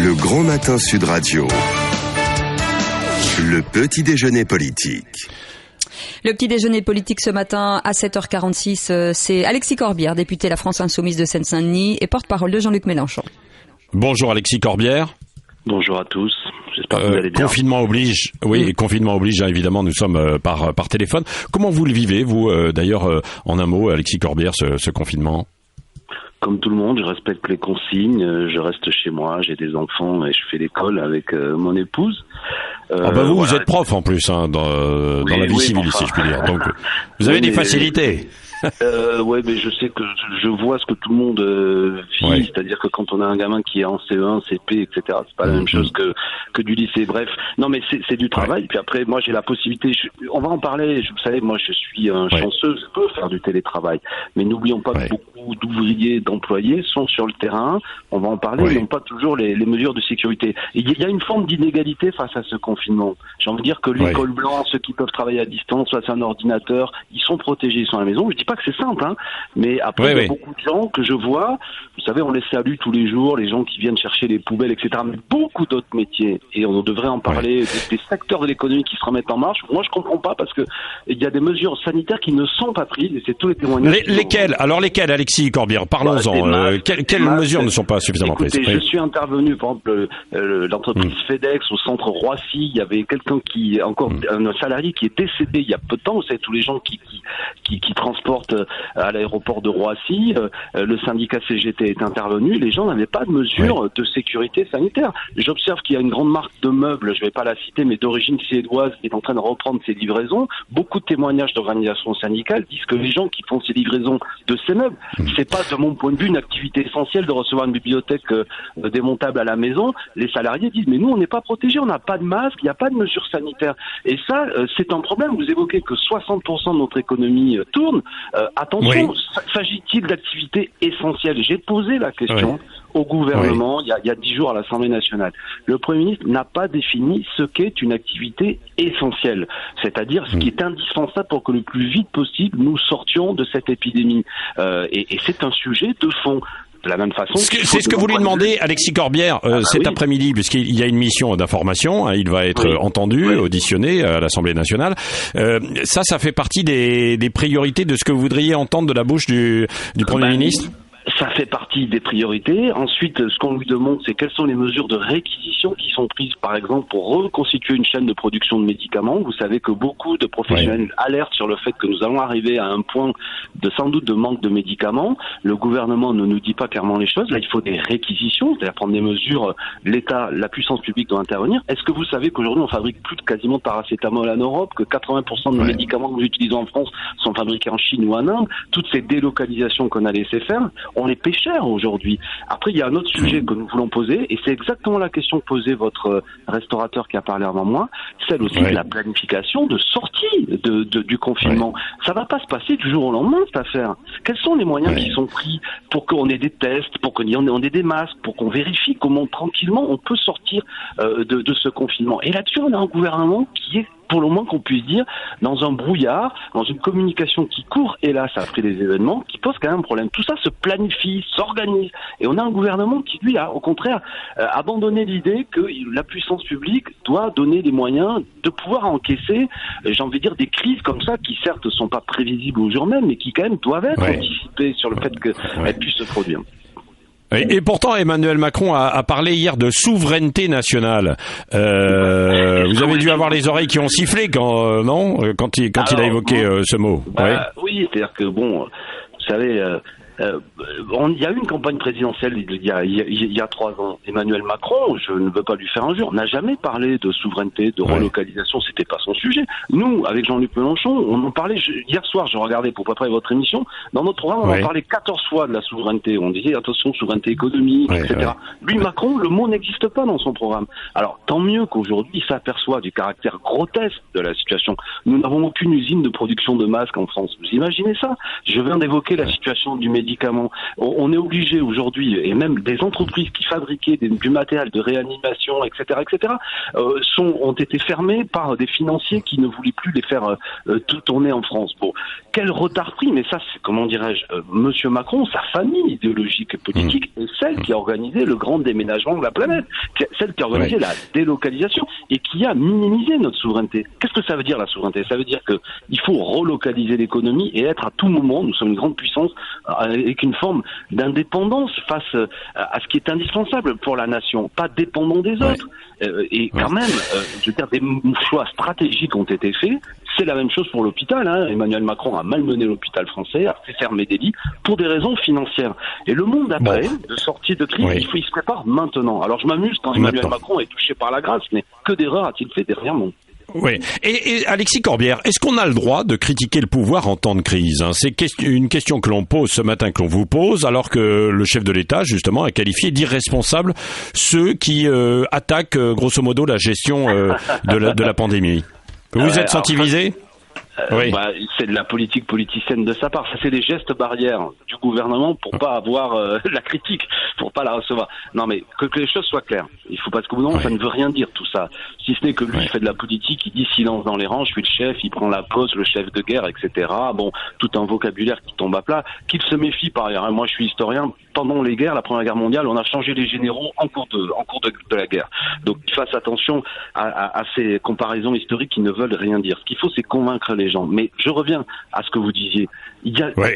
Le Grand Matin Sud Radio. Le petit déjeuner politique. Le petit déjeuner politique ce matin à 7h46, c'est Alexis Corbière, député La France Insoumise de Seine-Saint-Denis et porte-parole de Jean-Luc Mélenchon. Bonjour Alexis Corbière. Bonjour à tous, j'espère que vous allez bien. Confinement oblige, oui, confinement oblige, hein, évidemment, nous sommes par téléphone. Comment vous le vivez, vous, d'ailleurs, en un mot, Alexis Corbière, ce confinement ? Comme tout le monde, je respecte les consignes, je reste chez moi, j'ai des enfants et je fais l'école avec mon épouse. Vous êtes prof en plus, hein, dans la vie civile, si je puis dire. Donc, vous avez des facilités. Ouais, mais je sais que je vois ce que tout le monde vit, c'est-à-dire que quand on a un gamin qui est en CE1, CP, etc., c'est pas la même chose que du lycée. Bref, non, mais c'est du travail. Puis après, moi, j'ai la possibilité. On va en parler. Vous savez, moi, je suis un chanceux, je peux faire du télétravail. Mais n'oublions pas que beaucoup d'ouvriers, d'employés sont sur le terrain. On va en parler. Ils n'ont pas toujours les mesures de sécurité. Et il y a une forme d'inégalité face à ce confinement. J'ai envie de dire que l'école blanche, ceux qui peuvent travailler à distance, soit c'est un ordinateur, ils sont protégés, ils sont à la maison. Je dis pas que c'est simple, hein, mais après, il y a beaucoup de gens que je vois, vous savez, on les salue tous les jours, les gens qui viennent chercher les poubelles, etc., mais beaucoup d'autres métiers, et on devrait en parler, des secteurs de l'économie qui se remettent en marche. Moi, je comprends pas, parce que il y a des mesures sanitaires qui ne sont pas prises, et c'est tous les témoignages. Lesquelles, Alexis Corbière, parlons-en. Quelles mesures ne sont pas suffisamment prises? Je suis intervenu, par exemple, l'entreprise FedEx au centre Roissy, il y avait quelqu'un un salarié qui est décédé il y a peu de temps, vous savez, tous les gens qui transportent à l'aéroport de Roissy, le syndicat CGT est intervenu, les gens n'avaient pas de mesures de sécurité sanitaire. J'observe qu'il y a une grande marque de meubles, je ne vais pas la citer, mais d'origine suédoise, qui est en train de reprendre ses livraisons. Beaucoup de témoignages d'organisations syndicales disent que les gens qui font ces livraisons de ces meubles, c'est pas, de mon point de vue, une activité essentielle de recevoir une bibliothèque démontable à la maison. Les salariés disent, mais nous, on n'est pas protégés, on n'a pas de masque, il n'y a pas de mesures sanitaires. Et ça, c'est un problème. Vous évoquez que 60% de notre économie tourne. Attention, s'agit-il d'activités essentielles? J'ai posé la question au gouvernement il y a 10 jours à l'Assemblée nationale. Le Premier ministre n'a pas défini ce qu'est une activité essentielle, c'est-à-dire ce qui est indispensable pour que le plus vite possible nous sortions de cette épidémie. Et c'est un sujet de fond. De la même façon, c'est ce que vous lui demandez, Alexis Corbière, cet après-midi, puisqu'il y a une mission d'information, hein, il va être entendu, auditionné à l'Assemblée nationale. Ça fait partie des priorités de ce que vous voudriez entendre de la bouche du Premier ministre? Ça fait partie des priorités. Ensuite, ce qu'on lui demande, c'est quelles sont les mesures de réquisition qui sont prises, par exemple, pour reconstituer une chaîne de production de médicaments. Vous savez que beaucoup de professionnels alertent sur le fait que nous allons arriver à un point sans doute de manque de médicaments. Le gouvernement ne nous dit pas clairement les choses. Là, il faut des réquisitions, c'est-à-dire prendre des mesures. L'État, la puissance publique doit intervenir. Est-ce que vous savez qu'aujourd'hui, on fabrique plus de quasiment de paracétamol en Europe, que 80% de nos médicaments que nous utilisons en France sont fabriqués en Chine ou en Inde? Toutes ces délocalisations qu'on a laissé faire, on les paie cher aujourd'hui. Après, il y a un autre sujet que nous voulons poser, et c'est exactement la question que posait votre restaurateur qui a parlé avant moi, celle aussi de la planification de sortie du confinement. Ça va pas se passer du jour au lendemain, cette affaire. Quels sont les moyens qui sont pris pour qu'on ait des tests, pour qu'on ait des masques, pour qu'on vérifie comment tranquillement on peut sortir de ce confinement? Et là-dessus, on a un gouvernement qui est, pour le moins qu'on puisse dire, dans un brouillard, dans une communication qui court, hélas, après les événements, qui pose quand même un problème. Tout ça se planifie, s'organise, et on a un gouvernement qui, lui, a, au contraire, abandonné l'idée que la puissance publique doit donner les moyens de pouvoir encaisser, j'ai envie de dire, des crises comme ça, qui certes ne sont pas prévisibles au jour même, mais qui quand même doivent être anticipées sur le fait qu'elles puissent se produire. Et pourtant, Emmanuel Macron a parlé hier de souveraineté nationale. Vous avez dû avoir les oreilles qui ont sifflé quand il a évoqué ce mot. Oui, c'est-à-dire que vous savez, il y a eu une campagne présidentielle il y a 3 ans. Emmanuel Macron, je ne veux pas lui faire injure, n'a jamais parlé de souveraineté, de relocalisation, c'était pas son sujet. Nous, avec Jean-Luc Mélenchon, on en parlait, hier soir, je regardais pour préparer votre émission, dans notre programme, on en parlait 14 fois de la souveraineté. On disait, attention, souveraineté économique, etc. Lui, Macron, le mot n'existe pas dans son programme. Alors, tant mieux qu'aujourd'hui, il s'aperçoit du caractère grotesque de la situation. Nous n'avons aucune usine de production de masques en France. Vous imaginez ça? Je viens d'évoquer la situation du médicament médicaments. On est obligé aujourd'hui, et même des entreprises qui fabriquaient du matériel de réanimation, etc., ont été fermées par des financiers qui ne voulaient plus les faire tout tourner en France. Bon, quel retard pris, mais ça, c'est, comment dirais-je, Monsieur Macron, sa famille idéologique et politique est celle qui a organisé le grand déménagement de la planète, celle qui a organisé la délocalisation et qui a minimisé notre souveraineté. Qu'est-ce que ça veut dire, la souveraineté? Ça veut dire qu'il faut relocaliser l'économie et être à tout moment, nous sommes une grande puissance, avec une forme d'indépendance face à ce qui est indispensable pour la nation, pas dépendant des autres. Et quand même, je veux dire, des choix stratégiques ont été faits. C'est la même chose pour l'hôpital. Emmanuel Macron a malmené l'hôpital français, a fait fermer des lits pour des raisons financières. Et le monde après, de sortie de crise, il se prépare maintenant. Alors je m'amuse quand Emmanuel Macron est touché par la grâce, mais que d'erreurs a-t-il fait derrière moi? Oui. Et Alexis Corbière, est-ce qu'on a le droit de critiquer le pouvoir en temps de crise? C'est une question que l'on pose ce matin, que l'on vous pose, alors que le chef de l'État, justement, a qualifié d'irresponsables ceux qui attaquent, grosso modo, la gestion de la pandémie. Vous êtes senti visé? Oui. C'est de la politique politicienne de sa part. Ça, c'est des gestes barrières du gouvernement pour pas avoir la critique, pour pas la recevoir. Non, mais que les choses soient claires. Il faut pas que ça ne veut rien dire tout ça. Si ce n'est que lui, il fait de la politique, il dit silence dans les rangs, je suis le chef, il prend la pause, le chef de guerre, etc. Bon, tout un vocabulaire qui tombe à plat. Qu'il se méfie par ailleurs. Moi, je suis historien. Pendant les guerres, la Première Guerre mondiale, on a changé les généraux en cours de la guerre. Donc, il fasse attention à ces comparaisons historiques qui ne veulent rien dire. Ce qu'il faut, c'est convaincre les gens. Mais je reviens à ce que vous disiez.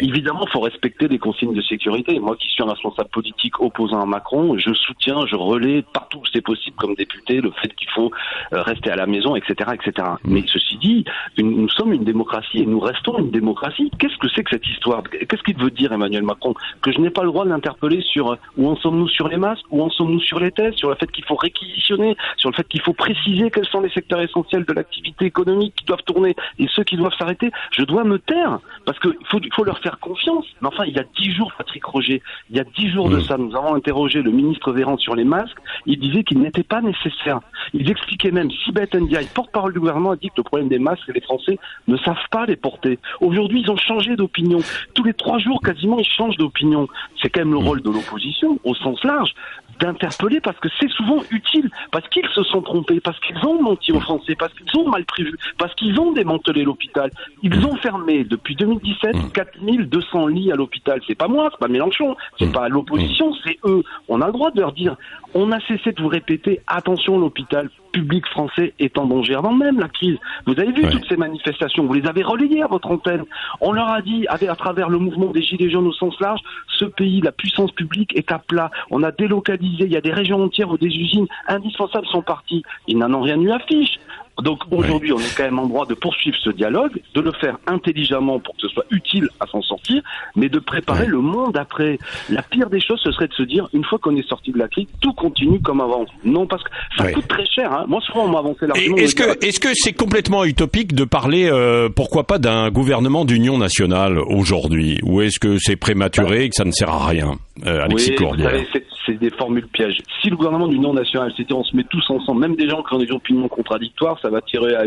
Évidemment, il faut respecter les consignes de sécurité. Moi qui suis un responsable politique opposant à Macron, je soutiens, je relaie partout où c'est possible comme député le fait qu'il faut rester à la maison, etc., etc. Mais ceci dit, nous sommes une démocratie et nous restons une démocratie. Qu'est-ce que c'est que cette histoire? Qu'est-ce qu'il veut dire Emmanuel Macron? Que je n'ai pas le droit de l'interpeller sur où en sommes-nous sur les masques, où en sommes-nous sur les tests, sur le fait qu'il faut réquisitionner, sur le fait qu'il faut préciser quels sont les secteurs essentiels de l'activité économique qui doivent tourner et ceux qui doivent s'arrêter. Je dois me taire parce qu'il faut leur faire confiance. Mais enfin, il y a 10 jours, Patrick Roger, il y a 10 jours de ça, nous avons interrogé le ministre Véran sur les masques. Il disait qu'ils n'étaient pas nécessaires. Il expliquait même, Sibeth Ndiaye, porte-parole du gouvernement, a dit que le problème des masques, c'est que les Français ne savent pas les porter. Aujourd'hui, ils ont changé d'opinion. Tous les 3 jours, quasiment, ils changent d'opinion. C'est quand même le rôle de l'opposition, au sens large, d'interpeller parce que c'est souvent utile, parce qu'ils se sont trompés, parce qu'ils ont menti aux Français, parce qu'ils ont mal prévu, parce qu'ils ont démantelé l'hôpital. Ils ont fermé depuis 2017 4200 lits à l'hôpital. C'est pas moi, c'est pas Mélenchon, c'est pas l'opposition, c'est eux. On a le droit de leur dire, on a cessé de vous répéter, attention, l'hôpital public français est en danger. Avant même la crise, vous avez vu toutes ces manifestations, vous les avez relayées à votre antenne. On leur a dit, à travers le mouvement des Gilets jaunes au sens large, ce pays, la puissance publique est à plat. On a délocalisé, il y a des régions entières où des usines indispensables sont parties. Ils n'en ont rien eu à fiche. Donc aujourd'hui, on est quand même en droit de poursuivre ce dialogue, de le faire intelligemment pour que ce soit utile à s'en sortir, mais de préparer le monde après. La pire des choses, ce serait de se dire, une fois qu'on est sorti de la crise, tout continue comme avant. Non, parce que ça coûte très cher. Moi, souvent, on m'a avancé l'argument. Est-ce que c'est complètement utopique de parler, pourquoi pas, d'un gouvernement d'union nationale aujourd'hui? Ou est-ce que c'est prématuré et que ça ne sert à rien, Alexis Corbière? Vous savez, c'est des formules pièges. Si le gouvernement d'union nationale, c'est-à-dire on se met tous ensemble, même des gens qui ont des opinions contradictoires, ça va tirer à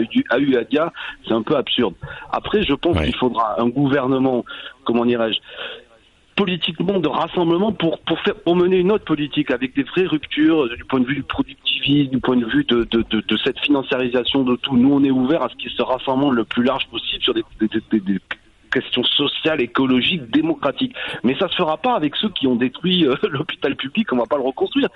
Dia, c'est un peu absurde. Après, je pense qu'il faudra un gouvernement, comment dirais-je, politiquement de rassemblement pour mener une autre politique avec des vraies ruptures du point de vue du productivisme, du point de vue de cette financiarisation de tout. Nous, on est ouvert à ce qu'il se rassemble le plus large possible sur des questions sociales, écologiques, démocratiques. Mais ça se fera pas avec ceux qui ont détruit l'hôpital public, on va pas le reconstruire.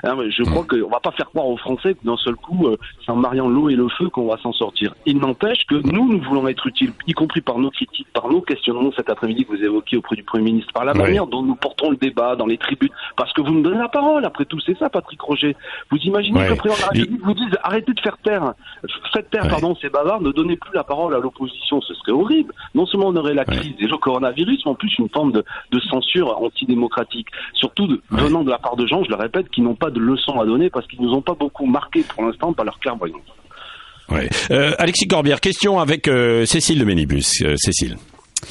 Je crois qu'on va pas faire croire aux Français que d'un seul coup, c'est en mariant l'eau et le feu qu'on va s'en sortir. Il n'empêche que nous voulons être utiles, y compris par nos critiques, par nos questionnements cet après-midi que vous évoquiez auprès du Premier ministre, par la manière dont nous portons le débat dans les tribunes, parce que vous nous donnez la parole, après tout, c'est ça, Patrick Roger. Vous imaginez que le président de la République vous dise, arrêtez de faire taire, faites taire, ces bavards, ne donnez plus la parole à l'opposition, ce serait horrible. Non seulement on aurait la crise et le coronavirus, mais en plus une forme de censure antidémocratique. Surtout venant de la part de gens, je le répète, qui n'ont pas de leçons à donner parce qu'ils nous ont pas beaucoup marqué pour l'instant par leur clairvoyance. Alexis Corbière, question avec Cécile de Ménibus. Cécile.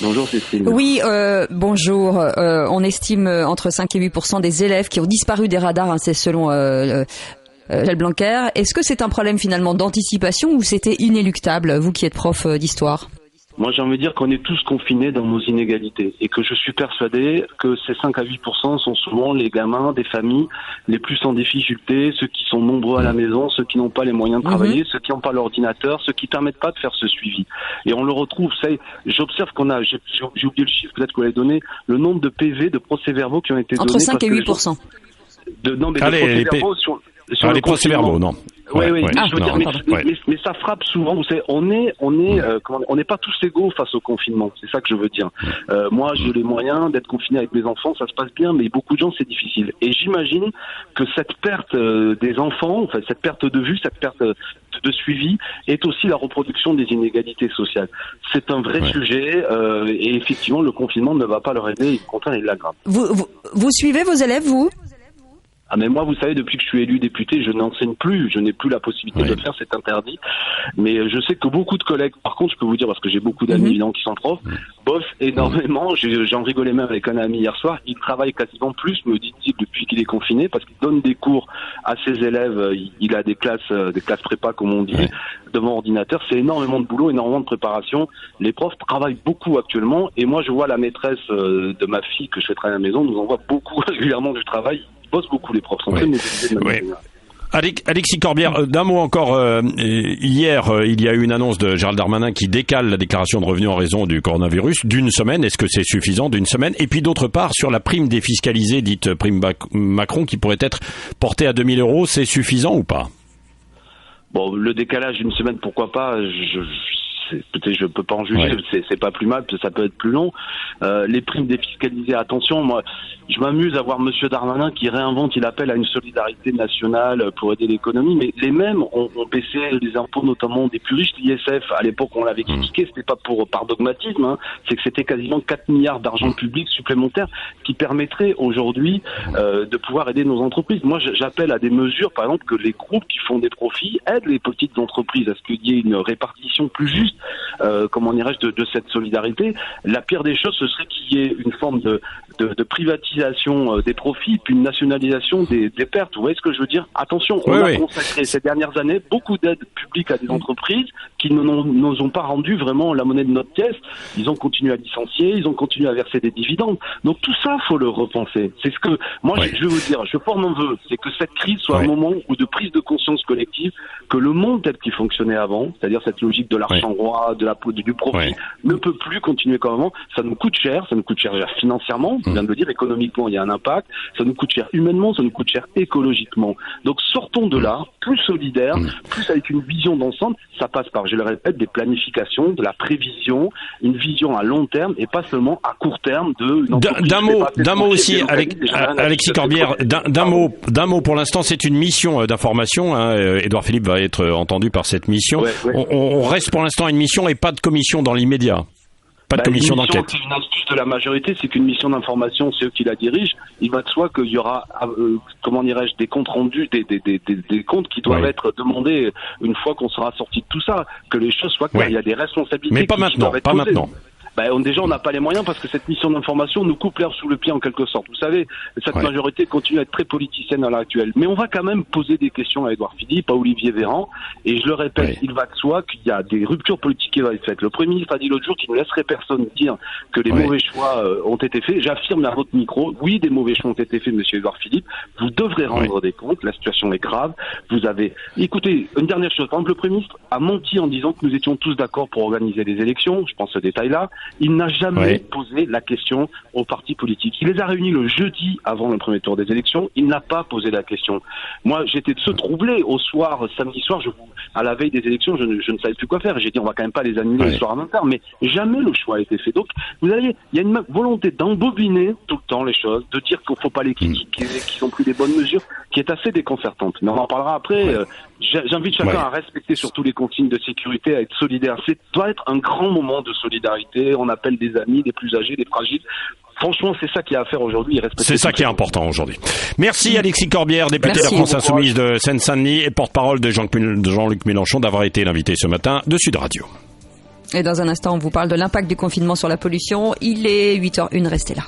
Bonjour Cécile. Oui, bonjour. On estime entre 5 et 8% des élèves qui ont disparu des radars, c'est selon Michel Blanquer. Est-ce que c'est un problème finalement d'anticipation ou c'était inéluctable, vous qui êtes prof d'histoire? Moi, j'ai envie de dire qu'on est tous confinés dans nos inégalités et que je suis persuadé que ces 5 à 8% sont souvent les gamins des familles les plus en difficulté, ceux qui sont nombreux à la maison, ceux qui n'ont pas les moyens de travailler, ceux qui n'ont pas l'ordinateur, ceux qui ne permettent pas de faire ce suivi. Et on le retrouve, j'observe qu'on a, j'ai oublié le chiffre, peut-être que vous l'avez donné, le nombre de PV, de procès-verbaux qui ont été donnés. Entre 5 et 8%. Les procès-verbaux, non. Oui. Mais ça frappe souvent. Vous savez, on n'est pas tous égaux face au confinement. C'est ça que je veux dire. Moi, j'ai les moyens d'être confiné avec mes enfants, ça se passe bien, mais beaucoup de gens, c'est difficile. Et j'imagine que cette perte des enfants, enfin cette perte de vue, cette perte de suivi, est aussi la reproduction des inégalités sociales. C'est un vrai sujet, et effectivement, le confinement ne va pas leur aider. Au contraire, il l'aggrave. Vous suivez vos élèves, vous ? Ah mais moi, vous savez, depuis que je suis élu député, je n'enseigne plus, je n'ai plus la possibilité de le faire, c'est interdit. Mais je sais que beaucoup de collègues, par contre, je peux vous dire, parce que j'ai beaucoup d'amis évidemment qui sont profs, bossent énormément. J'en rigolais même avec un ami hier soir. Il travaille quasiment plus, me dit-il, depuis qu'il est confiné, parce qu'il donne des cours à ses élèves. Il a des classes prépa, comme on dit, devant ordinateur. C'est énormément de boulot, énormément de préparation. Les profs travaillent beaucoup actuellement, et moi, je vois la maîtresse de ma fille que je fais travailler à la maison nous envoie beaucoup régulièrement du travail. Bossent beaucoup les profs, sont très mobilisés. Alexis Corbière, d'un mot encore, hier, il y a eu une annonce de Gérald Darmanin qui décale la déclaration de revenus en raison du coronavirus d'une semaine. Est-ce que c'est suffisant d'une semaine? Et puis d'autre part, sur la prime défiscalisée, dite prime Macron, qui pourrait être portée à 2 000 €, c'est suffisant ou pas? Bon, le décalage d'une semaine, pourquoi pas? Peut-être je peux pas en juger, c'est pas plus mal, ça peut être plus long. Les primes défiscalisées, attention, moi je m'amuse à voir Monsieur Darmanin qui réinvente, il appelle à une solidarité nationale pour aider l'économie, mais les mêmes ont baissé les impôts, notamment des plus riches. L'ISF, à l'époque on l'avait critiqué, c'était pas par dogmatisme, c'est que c'était quasiment 4 milliards d'argent public supplémentaires qui permettraient aujourd'hui de pouvoir aider nos entreprises. Moi j'appelle à des mesures, par exemple, que les groupes qui font des profits aident les petites entreprises, à ce qu'il y ait une répartition plus juste, comment dirais-je, de cette solidarité. La pire des choses, ce serait qu'il y ait une forme de privatisation des profits, puis une nationalisation des pertes. Vous voyez ce que je veux dire? Attention, on a consacré ces dernières années beaucoup d'aides publiques à des entreprises qui ne nous ont pas rendu vraiment la monnaie de notre pièce. Ils ont continué à licencier, ils ont continué à verser des dividendes. Donc tout ça, faut le repenser. C'est ce que moi je veux vous dire. Je forme un vœu, c'est que cette crise soit un moment où de prise de conscience collective, que le monde tel qu'il fonctionnait avant, c'est-à-dire cette logique de l'argent roi, du profit, ne peut plus continuer comme avant. Ça nous coûte cher financièrement, je viens de le dire, économiquement il y a un impact, ça nous coûte cher humainement, ça nous coûte cher écologiquement. Donc sortons de là, plus solidaire, plus avec une vision d'ensemble. Ça passe par, je le répète, des planifications, de la prévision, une vision à long terme et pas seulement à court terme d'un mot aussi, Alexis Corbière, d'un mot pour l'instant, c'est une mission d'information. Édouard Philippe va être entendu par cette mission. On reste pour l'instant à une mission et pas de commission dans l'immédiat. Pas de commission d'enquête. C'est une astuce de la majorité, c'est qu'une mission d'information, c'est eux qui la dirigent. Il va de soi qu'il y aura, comment dirais-je, des comptes rendus, des comptes qui doivent être demandés une fois qu'on sera sorti de tout ça, que les choses soient claires. Il y a des responsabilités. Mais pas maintenant, pas maintenant. Déjà, on n'a pas les moyens parce que cette mission d'information nous coupe l'herbe sous le pied en quelque sorte. Vous savez, cette majorité continue à être très politicienne à l'heure actuelle. Mais on va quand même poser des questions à Édouard Philippe, à Olivier Véran. Et je le répète, il va de soi qu'il y a des ruptures politiques qui vont être faites. Le Premier ministre a dit l'autre jour qu'il ne laisserait personne dire que les mauvais choix ont été faits. J'affirme à votre micro, oui, des mauvais choix ont été faits, monsieur Édouard Philippe. Vous devrez rendre des comptes. La situation est grave. Écoutez, une dernière chose. Par exemple, le Premier ministre a menti en disant que nous étions tous d'accord pour organiser des élections. Je pense à ce détail-là. Il n'a jamais posé la question aux partis politiques. Il les a réunis le jeudi avant le premier tour des élections. Il n'a pas posé la question. Moi, j'étais troublé au soir, samedi soir, à la veille des élections, je ne savais plus quoi faire. J'ai dit, on va quand même pas les annuler le soir à 20h, mais jamais le choix a été fait. Donc, vous voyez, il y a une volonté d'embobiner tout le temps les choses, de dire qu'il ne faut pas les critiquer, qu'ils sont plus des bonnes mesures, qui est assez déconcertante. Mais on en parlera après. J'invite chacun à respecter surtout les consignes de sécurité, à être solidaire. Doit être un grand moment de solidarité. On appelle des amis, des plus âgés, des fragiles. Franchement, c'est ça qu'il y a à faire aujourd'hui. C'est ça qui est important aujourd'hui. Merci Alexis Corbière, député de la France Insoumise de Seine-Saint-Denis et porte-parole de Jean-Luc Mélenchon, d'avoir été l'invité ce matin de Sud Radio. Et dans un instant, on vous parle de l'impact du confinement sur la pollution. Il est 8h01, restez là.